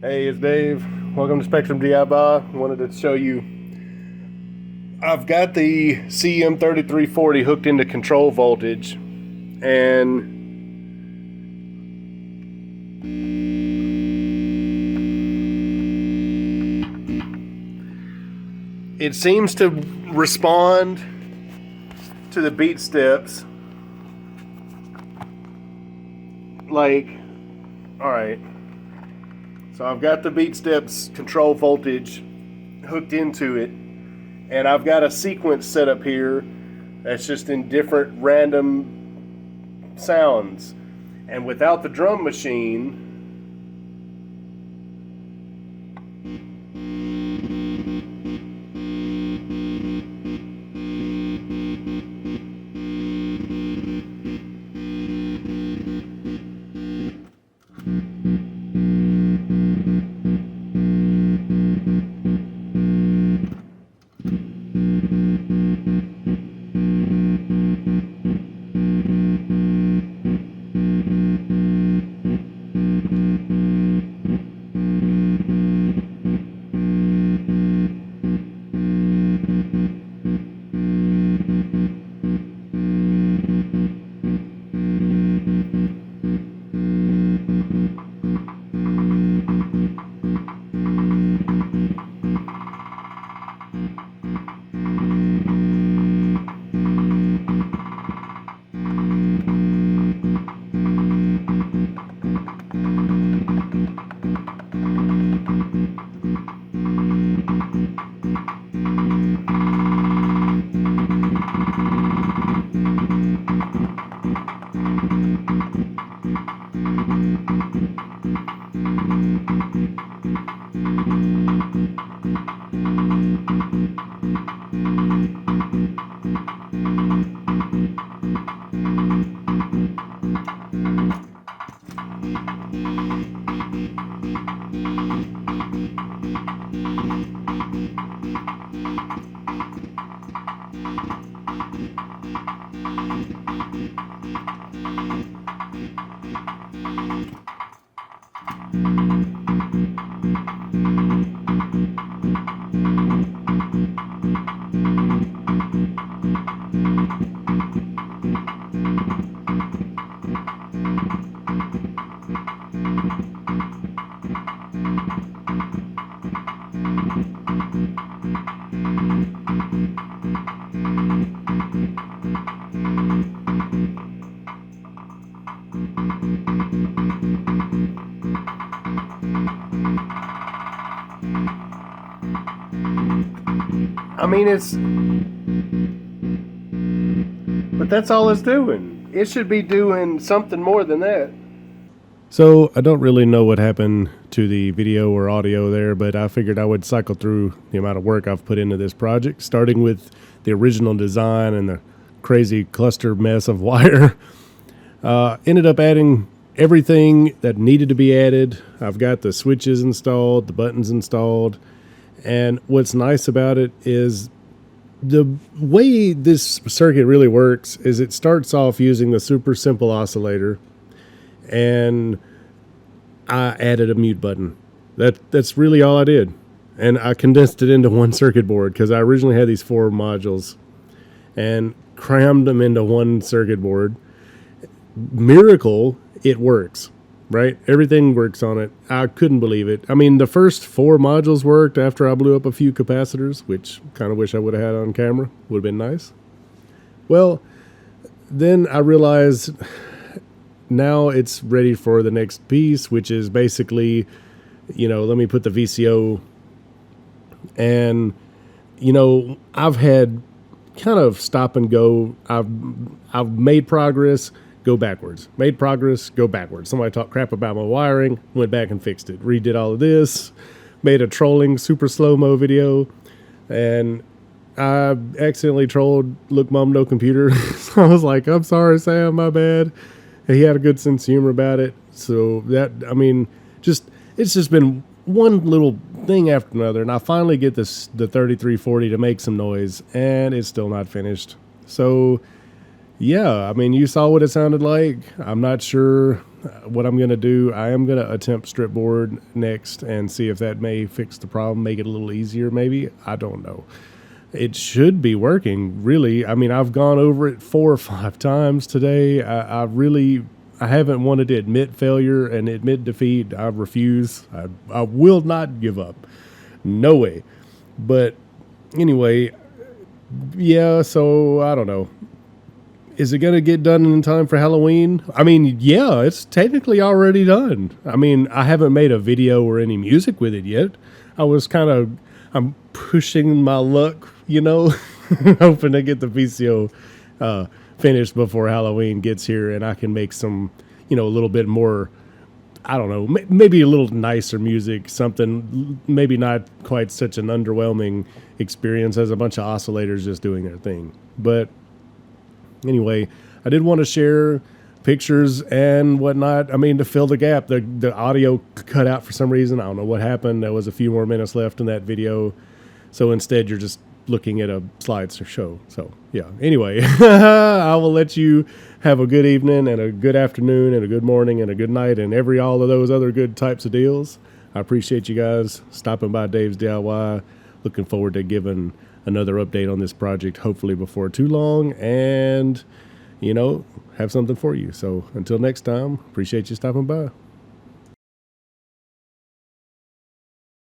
Hey, it's Dave. Welcome to Spectrum DIY. Wanted to show you, I've got the CEM3340 hooked into control voltage, and it seems to respond to the beat steps. Like, alright. So I've got the beat steps control voltage hooked into it, and I've got a sequence set up here that's just in different random sounds. And without the drum machine, I mean, but that's all it's doing. It should be doing something more than that. So I don't really know what happened to the video or audio there, but I figured I would cycle through the amount of work I've put into this project, starting with the original design and the crazy cluster mess of wire. Ended up adding everything that needed to be added. I've got the switches installed, the buttons installed, and what's nice about it is the way this circuit really works is it starts off using the super simple oscillator, and I added a mute button. That's really all I did. And I condensed it into one circuit board because I originally had these 4 modules and crammed them into one circuit board. Miracle, it works, right? Everything works on it. I couldn't believe it. I mean, the first 4 modules worked after I blew up a few capacitors, which kind of wish I would have had on camera. Would have been nice. Well, then I realized now it's ready for the next piece, which is basically, let me put the VCO. And, I've had kind of stop and go. I've made progress, go backwards. Made progress, go backwards. Somebody talked crap about my wiring, went back and fixed it. Redid all of this, made a trolling super slow-mo video, and I accidentally trolled Look Mom No Computer. So I was like, I'm sorry, Sam, my bad. And he had a good sense of humor about it. So it's just been one little thing after another, and I finally get the 3340 to make some noise, and it's still not finished. So yeah, I mean, you saw what it sounded like. I'm not sure what I'm going to do, I am going to attempt stripboard next and see if that may fix the problem, make it a little easier maybe. I don't know. It should be working, really. I mean, I've gone over it 4 or 5 times today. I haven't wanted to admit failure and admit defeat. I refuse. I will not give up. No way. But anyway, yeah, so I don't know. Is it going to get done in time for Halloween? I mean, yeah, it's technically already done. I mean, I haven't made a video or any music with it yet. I'm pushing my luck, hoping to get the VCO finished before Halloween gets here and I can make some, a little bit more, I don't know, maybe a little nicer music, something maybe not quite such an underwhelming experience as a bunch of oscillators just doing their thing. But anyway, I did want to share pictures and whatnot. I mean, to fill the gap, the audio cut out for some reason. I don't know what happened. There was a few more minutes left in that video. So instead, you're just looking at a slideshow. So yeah, anyway, I will let you have a good evening and a good afternoon and a good morning and a good night and all of those other good types of deals. I appreciate you guys stopping by Dave's DIY. Looking forward to giving another update on this project, hopefully before too long, and have something for you. So until next time, appreciate you stopping by.